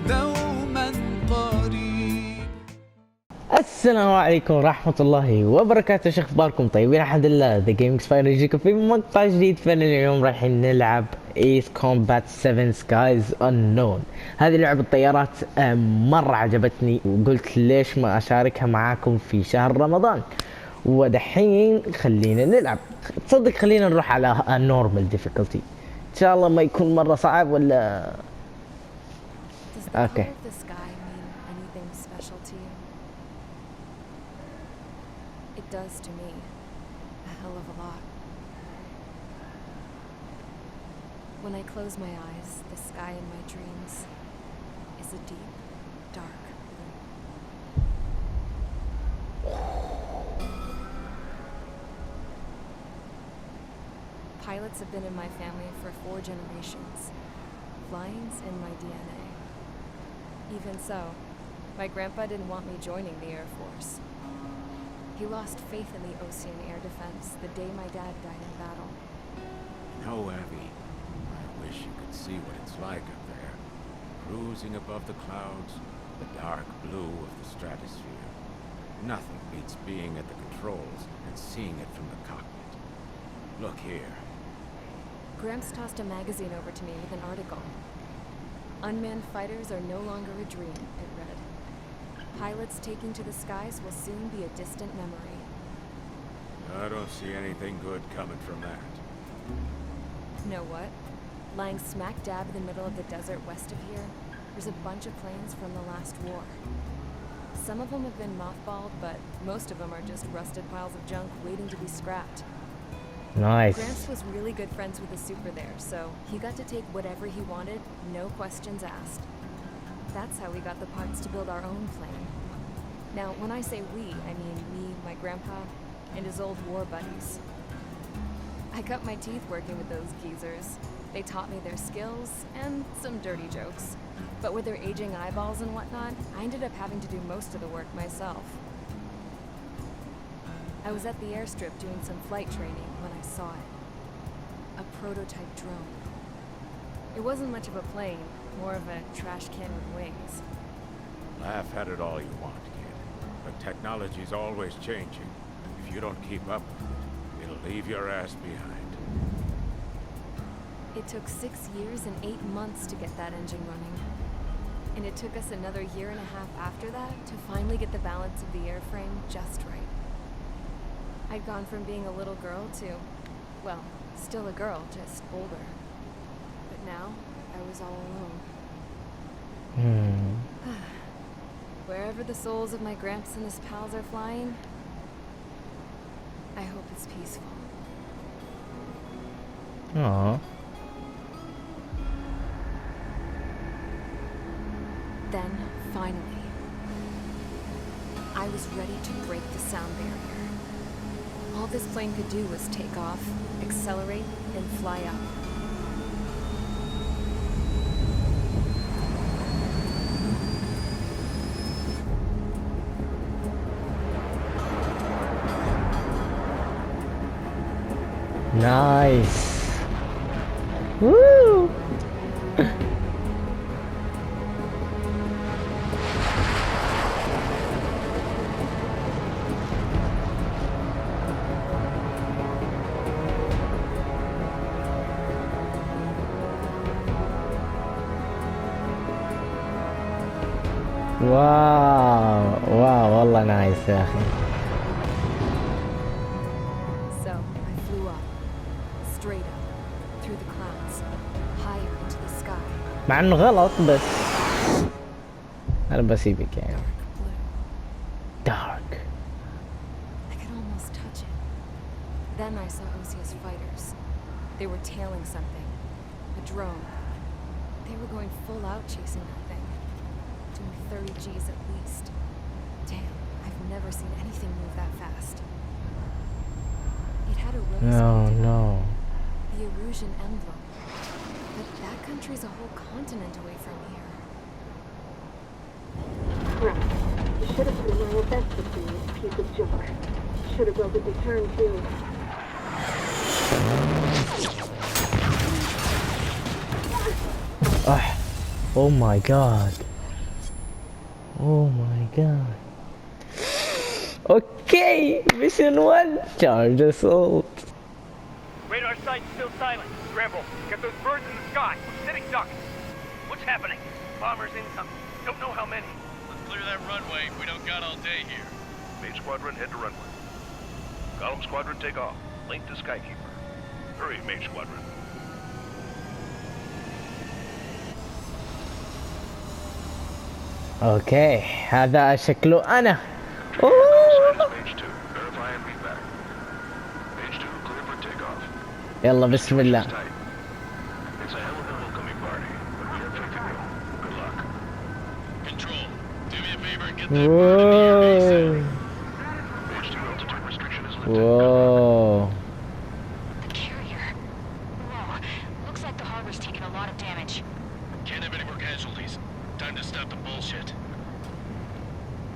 دوما قريب. السلام عليكم ورحمة الله وبركاته، شو اخباركم؟ طيبين الحمد لله. ذا جيمنج سباير يجيكم في مقطع جديد. فانا اليوم رايحين نلعب ايس كومبات 7 سكايز انون. هذه لعبة الطيارات مرة عجبتني وقلت ليش ما اشاركها معاكم في شهر رمضان. ودحين خلينا نلعب. تصدق خلينا نروح على النورمال ديفيكولتي، ان شاء الله ما يكون مرة صعب ولا اوكي. It does to me, a hell of a lot. When I close my eyes, the sky in my dreams is a deep, dark blue. Pilots have been in my family for 4 generations. Flying's in my DNA. Even so, my grandpa didn't want me joining the Air Force. He lost faith in the Ocean Air Defense the day my dad died in battle. No, Abby. I wish you could see what it's like up there. Cruising above the clouds, the dark blue of the stratosphere. Nothing beats being at the controls and seeing it from the cockpit. Look here. Gramps tossed a magazine over to me with an article. Unmanned fighters are no longer a dream, it read. Pilots taking to the skies will soon be a distant memory. I don't see anything good coming from that. Know what? Lying smack dab in the middle of the desert west of here, there's a bunch of planes from the last war. Some of them have been mothballed, but most of them are just rusted piles of junk waiting to be scrapped. Nice. Gramps was really good friends with the super there, so he got to take whatever he wanted, no questions asked. That's how we got the parts to build our own plane. Now, when I say we, I mean me, my grandpa, and his old war buddies. I cut my teeth working with those geezers. They taught me their skills and some dirty jokes. But with their aging eyeballs and whatnot, I ended up having to do most of the work myself. I was at the airstrip doing some flight training when I saw it. A prototype drone. It wasn't much of a plane, more of a trash can with wings. Laugh at it all you want, kid. But technology's always changing. If you don't keep up with it, it'll leave your ass behind. It took 6 years and 8 months to get that engine running. And it took us another 1.5 years after that to finally get the balance of the airframe just right. I'd gone from being a little girl to, well, still a girl, just older. But now, I was all alone. Wherever the souls of my gramps and his pals are flying, I hope it's peaceful. Aww. Then, finally, I was ready to break the sound barrier. All this plane could do was take off, accelerate, and fly up. Nice. Woo! واو والله نايس يا اخي. So I flew up, straight up, through the clouds, higher into the sky. مع انه غلط بس انا بسيبك يعني. Dark blue. Dark. I could almost touch it. Then I saw Osia's fighters. They were tailing something. A drone. They were going full out chasing that thing. Doing 30 Gs at least. Damn, I've never seen anything move that fast. It had a rose painted on it, the Erusian emblem. But that country's a whole continent away from here. Right. You should have been my best with this piece of junk. Should have built a return too. Oh my god. Oh my god. Okay, mission 1, charge assault. Radar site's still silent. Scramble. Get those birds in the sky. Sitting ducks. What's happening? Bombers incoming. Don't know how many. Let's clear that runway. We don't got all day here. Main squadron, head to runway. Column squadron, take off. Link to Skykeeper. Hurry, main squadron. اوكي هذا شكله انا. Call sign is Mage 2. Verify and read back. Mage 2, clear for takeoff. يلا بسم الله. Tight. It's a hell of a welcoming party, but we have faith in you. Good luck. Control, do me a favor and get that bird in the air ASAP. Mage 2, altitude restriction is lifted. Whoa. Carrier. Whoa. Looks like the harbor's taken a lot of damage. Can't have any more casualties. Time to stop the bullshit.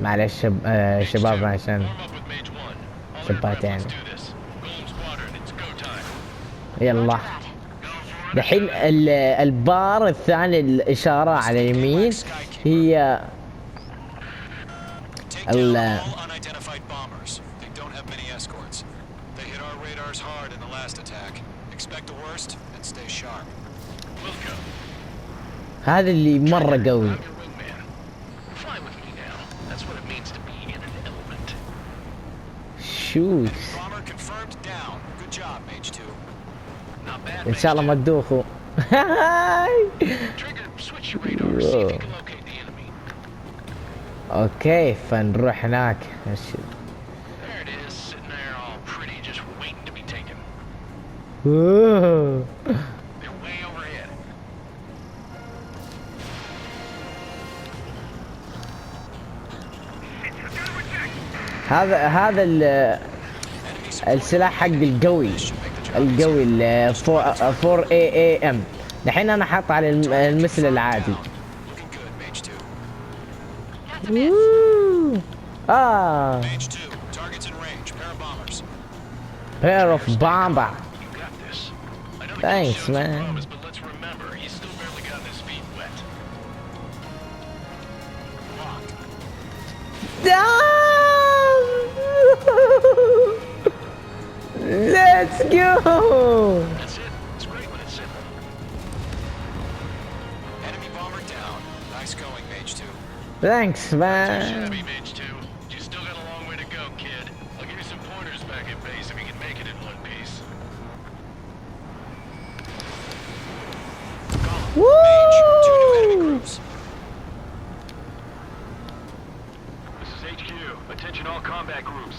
معلش شباب عشان Warm up with Mage 1. All شبات aircraft, يعني. let's do this. Golem squadron, it's go time. يلا دحين البار الثاني الإشارة على اليمين هي Take down all unidentified bombers. They don't have many escorts. They hit our radars hard in the last attack. Expect the worst and stay sharp. Wilco, هذا اللي مرة قوي. I'm your wingman. Fly with me now. That's what it means to be in an element. شوت. Bomber confirmed down. Good job, Mage 2. Not bad, إن شاء الله ما تدوخوا. Trigger, switch your radar. See if you can locate the enemy. اوكي فنروح هناك. There it is, sitting there all pretty, just waiting to be taken. أوه. They're way overhead. هذا السلاح حق القوي ال 4 AM. دحين انا حاط على المثل العادي. Looking good, Mage 2. ووو. Mage 2. Targets in range. Pair of bombers. pair of bomber. You got this. I know Thanks, the man. promise, but let's remember, he's still barely gotten his feet wet. Locked. Let's go. That's it. It's great when it's simple. Enemy bomber down. Nice going, Mage 2. Thanks man. Shabby, Mage 2. You still got a long way to go, kid. I'll give you some pointers back at base if you can make it in one piece. Mage. 2 new enemy groups. This is HQ. Attention all combat groups.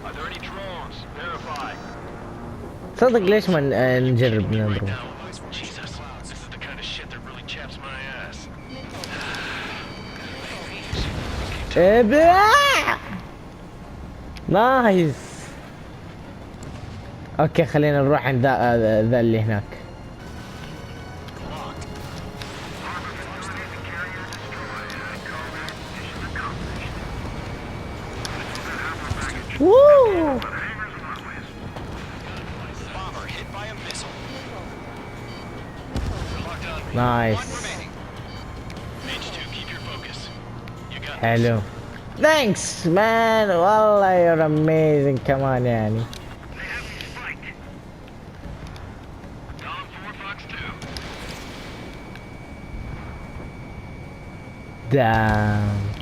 Are there any drones? Verify. صدق ليش ما نجرب Right نضرب. now, Jesus, this is the kind of shit that really chaps my ass. ابلع. نايس. اوكي خلينا نروح عند ذا اللي هناك. Locked. Woo. Bomber hit by a missile. Locked on me. Nice. One remaining. Mage 2, keep your focus. You got this. حلو. Thanks man. والله you're amazing كمان يعني. Dom 4 Fox 2. Damn.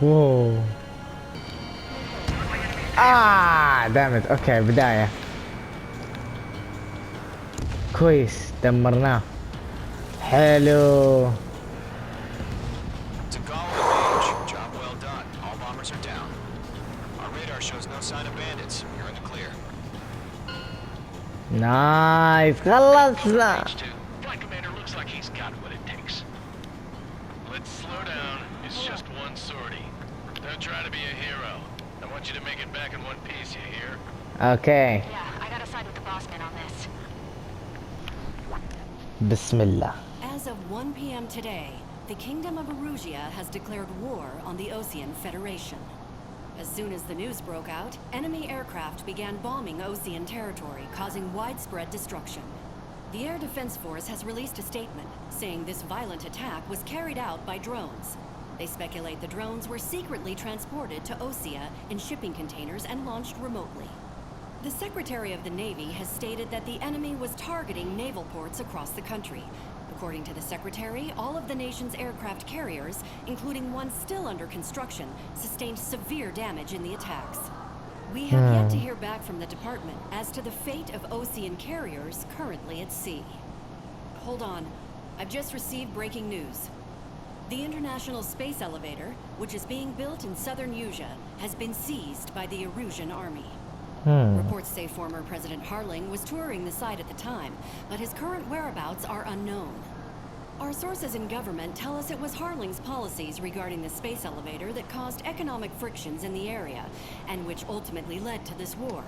واو. دامت. اوكي بداية. كويس دمرناه. حلو. To Golem and Mage. Job well done. All bombers are down. Our radar shows no sign of bandits. You're in the clear. نايس خلصنا. H2. Flight commander looks like he's got what it takes. Let's slow down. It's just one sortie. Don't try to be a hero. I want you to make it back in one piece, you hear? اوكي Yeah, I gotta side with the boss man on this. بسم الله. As of 1 p.m. today, the Kingdom of Erusia has declared war on the Osean Federation. As soon as the news broke out, enemy aircraft began bombing Osean territory, causing widespread destruction. The Air Defense Force has released a statement saying this violent attack was carried out by drones. They speculate the drones were secretly transported to Osea in shipping containers and launched remotely. The Secretary of the Navy has stated that the enemy was targeting naval ports across the country. According to the Secretary, all of the nation's aircraft carriers, including one still under construction, sustained severe damage in the attacks. We have yet to hear back from the department as to the fate of Osean carriers currently at sea. Hold on, I've just received breaking news. The International Space Elevator, which is being built in southern Usea, has been seized by the Erusian army. Reports say former President Harling was touring the site at the time, but his current whereabouts are unknown. Our sources in government tell us it was Harling's policies regarding the space elevator that caused economic frictions in the area, and which ultimately led to this war.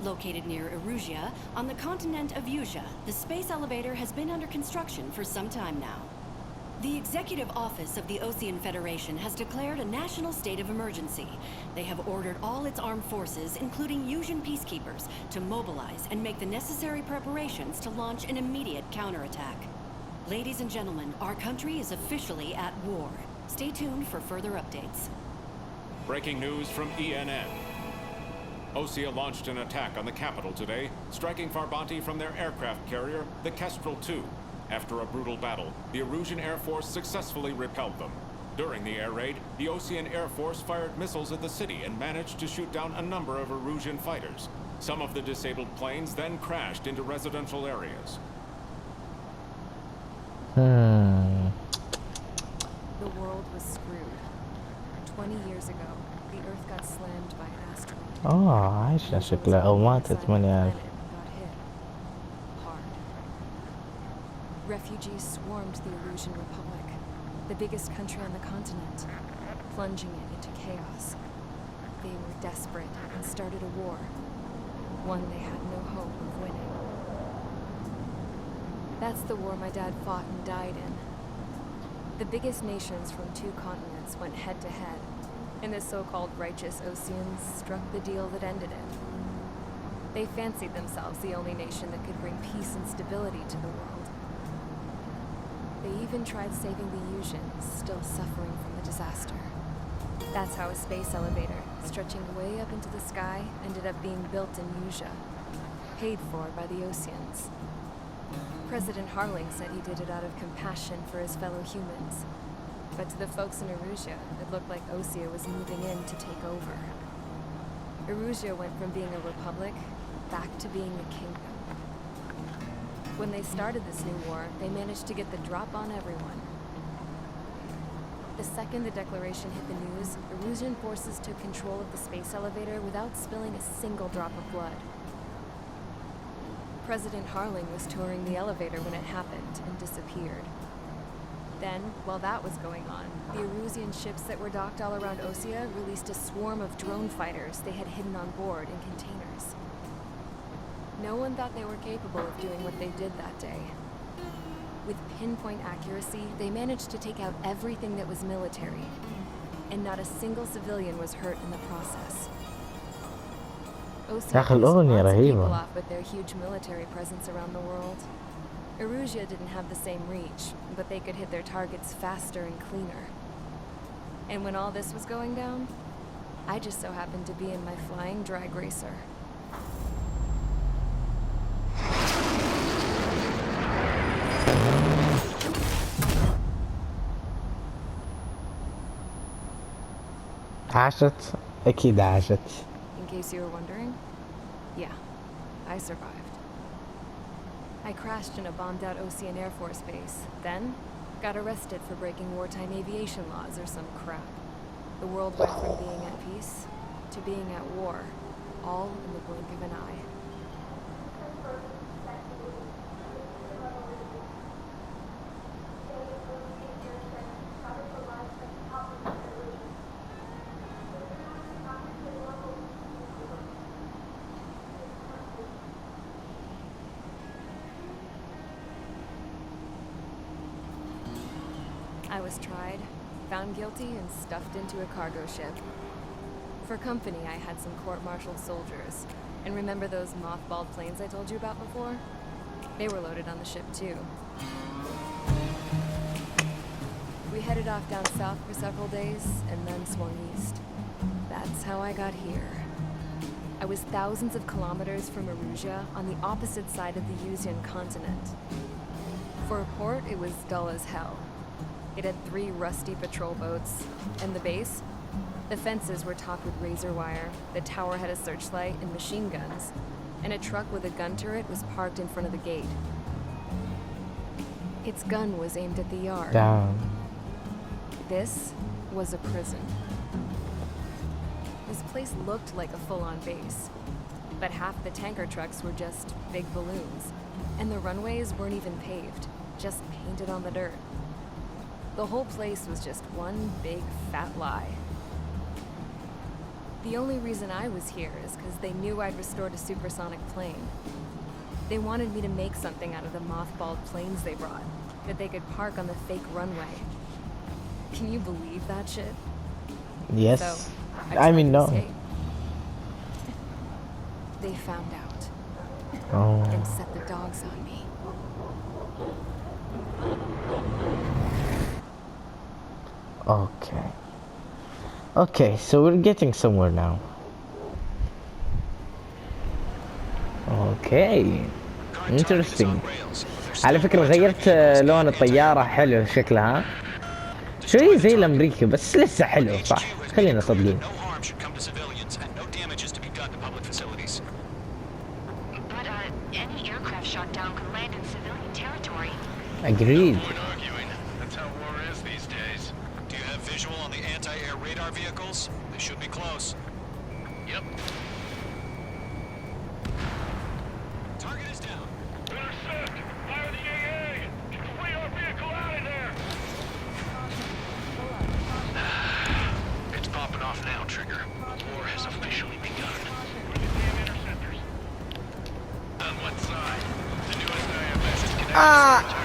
Located near Erusea, on the continent of Usea, the space elevator has been under construction for some time now. The Executive Office of the Osean Federation has declared a national state of emergency. They have ordered all its armed forces, including Usian peacekeepers, to mobilize and make the necessary preparations to launch an immediate counterattack. Ladies and gentlemen, our country is officially at war. Stay tuned for further updates. Breaking news from ENN. Osea launched an attack on the capital today, striking Farbanti from their aircraft carrier, the Kestrel II. After a brutal battle, the Erusian Air Force successfully repelled them. During the air raid, the Osean Air Force fired missiles at the city and managed to shoot down a number of Erusian fighters. Some of the disabled planes then crashed into residential areas. The world was screwed. 20 years ago, the Earth got slammed by an asteroid. عايشة شكلها أو ماتت ماني عارف. Got hit hard. Refugees swarmed the Erusian Republic, the biggest country on the continent, plunging it into chaos. They were desperate and started a war, one they had no hope of winning. That's the war my dad fought and died in. The biggest nations from 2 continents went head to head, and the so-called righteous Oseans struck the deal that ended it. They fancied themselves the only nation that could bring peace and stability to the world. They even tried saving the Usians, still suffering from the disaster. That's how a space elevator, stretching way up into the sky, ended up being built in Usea, paid for by the Oseans. President Harling said he did it out of compassion for his fellow humans. But to the folks in Erusea, it looked like Osea was moving in to take over. Erusea went from being a republic back to being a kingdom. When they started this new war, they managed to get the drop on everyone. The second the declaration hit the news, Erusian forces took control of the space elevator without spilling a single drop of blood. President Harling was touring the elevator when it happened and disappeared. Then, while that was going on, the Erusian ships that were docked all around Osea released a swarm of drone fighters they had hidden on board in containers. No one thought they were capable of doing what they did that day. With pinpoint accuracy, they managed to take out everything that was military, and not a single civilian was hurt in the process. Osea pissed lots of people off with their huge military presence around the world. Erusea didn't have the same reach, but they could hit their targets faster and cleaner. And when all this was going down, I just so happened to be in my flying drag racer. عاشت أكيد عاشت. In case you were wondering, yeah, I survived. I crashed in a bombed-out Osean Air Force base, then got arrested for breaking wartime aviation laws or some crap. The world went from being at peace to being at war, all in the blink of an eye. I was tried, found guilty, and stuffed into a cargo ship. For company, I had some court-martialed soldiers. And remember those mothballed planes I told you about before? They were loaded on the ship too. We headed off down south for several days and then swung east. That's how I got here. I was thousands of kilometers from Arusia on the opposite side of the Yuzian continent. For a port, it was dull as hell. It had 3 rusty patrol boats, and the base? The fences were topped with razor wire, the tower had a searchlight and machine guns, and a truck with a gun turret was parked in front of the gate. Its gun was aimed at the yard. Damn. This was a prison. This place looked like a full-on base, but half the tanker trucks were just big balloons, and the runways weren't even paved, just painted on the dirt. The whole place was just one big fat lie. The only reason I was here is because they knew I'd restored a supersonic plane. They wanted me to make something out of the mothballed planes they brought, that they could park on the fake runway. Can you believe that shit? Yes. So, I mean, no. escape. They found out. Oh. And set the dogs on me. Okay. Okay, so we're getting somewhere now. Okay. Interesting. على فكرة غيرت لون الطيارة، حلو شكلها. شوي زي الأمريكي بس لسه حلو صح. خلينا صادقين. Agreed. That's how war is these days. Do you have visual on the anti-air radar vehicles? They should be close. Yep. Target is down. Intercept! Fire the AA! Get the radar vehicle out of there! It's popping off now, Trigger. War has officially begun. Interceptors. On what side? The new SIFS is connected.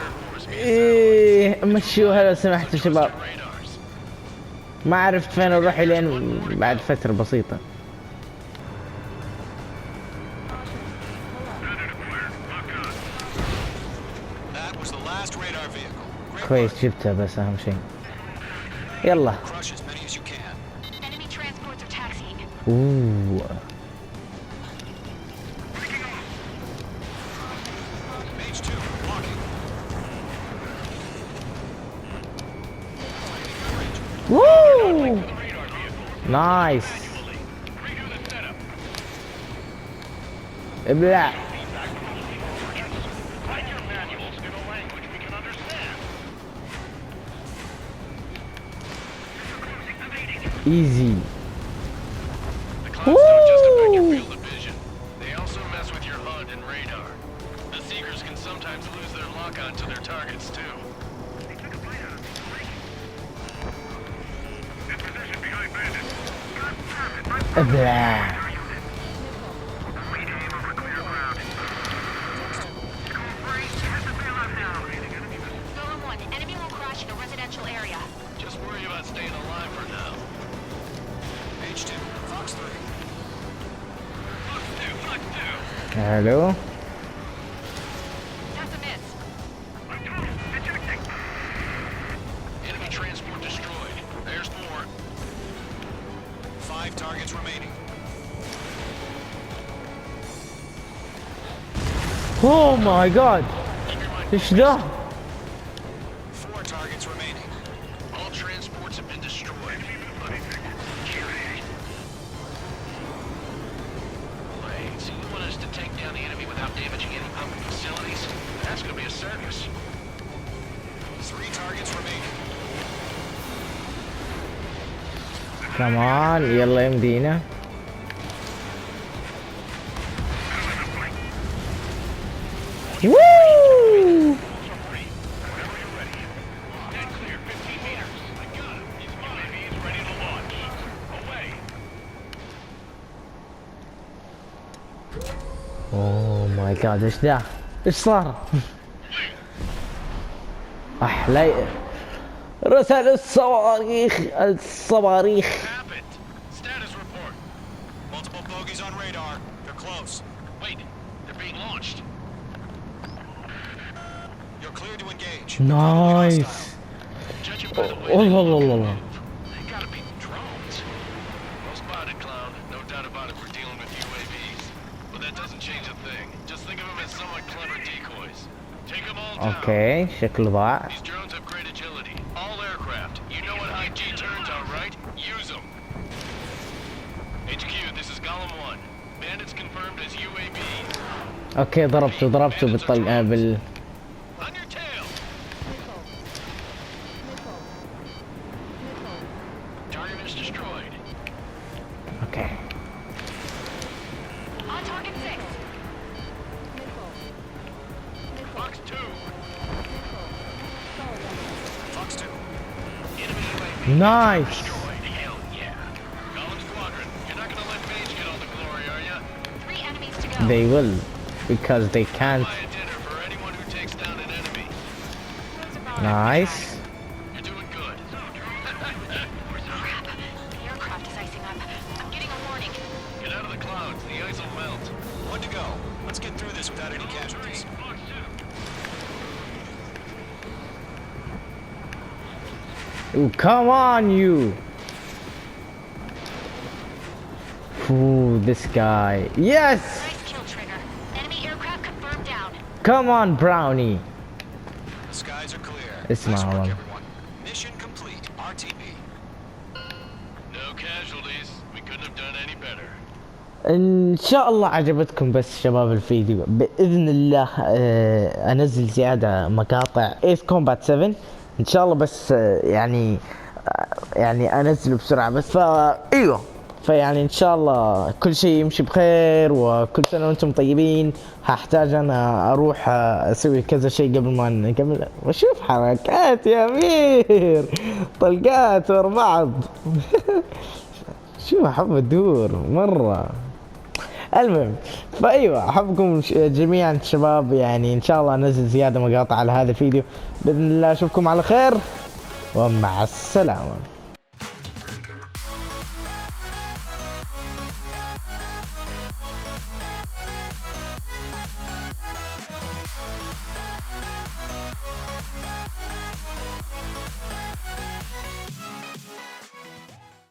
ايه مشوها لو سمحتوا شباب. ما عرفت فين اروح لين بعد فترة بسيطة. كويس جبتها بس اهم شيء. يلا. اوه. Woo! Nice. ابلع. Easy. The clouds don't just affect your field of vision. They also mess with your HUD and radar. The Seekers can sometimes lose their lock-on to their targets too. ابلع. Just worry about staying alive for now. H2, Fox 3. Fox 2. Hello. That's a miss. Enemy transport destroyed. There's more. 5 targets remaining. Oh my god. ايش ذا؟ 4 targets remaining. All transports have been destroyed. Wait, so you want us to take down the enemy without damaging any public facilities? That's gonna be a circus. 3 targets remaining. Come on, يلا يمدينا. Woo! Oh my god ايش ذا؟ ايش صار؟ احلى رسل الصواريخ. Status report. Multiple bogies on radar. They're close. Wait, they're being launched. clear to engage. نايس. Judging by the way والله والله والله. they gotta be drones. Well spotted, clown. No doubt about it, we're dealing with UAVs. But that doesn't change a thing. Just think of them as somewhat clever decoys. Take them all down. اوكي شكله ضاع. These drones have great agility. All aircraft. You know what high G turns are, right? Use them. HQ, this is Golem 1. Bandits confirmed as UAV. اوكي ضربته بالطلقة بال. On your tail. Target is destroyed. اوكي. On target 6. Fox 2. Fox 2. Enemy UAV نايس. destroyed. Hell yeah. Golem Squadron, you're not gonna let Mage get all the glory, are ya? 3 enemies to go. They will because they can't. Buy a dinner for anyone who takes down an enemy. Nice. You're doing good. Crap. The aircraft is icing up. I'm getting a warning. Get out of the clouds. The ice will melt. One to go. Let's get through this without any casualties. Ooh, come on, you. Ooh, this guy. Yes. Nice kill trigger. Enemy aircraft confirmed down. Come on, Brownie. The skies are clear. اسمع Nice work, والله. everyone. Mission complete. RTB. No casualties. We couldn't have done any better. ان شاء الله عجبتكم بس شباب الفيديو. باذن الله انزل زياده مقاطع ايس كومبات 7 ان شاء الله. بس يعني انزله بسرعه بس. ايوه فيعني ان شاء الله كل شيء يمشي بخير وكل سنه وانتم طيبين. هحتاج انا اروح اسوي كذا شيء قبل ما نكمل. وشوف حركات يا امير، طلقات ورا بعض. شو احب ادور مره. المهم فايوه احبكم جميعا شباب. يعني ان شاء الله انزل زياده مقاطع على هذا الفيديو باذن الله. اشوفكم على خير ومع السلامه.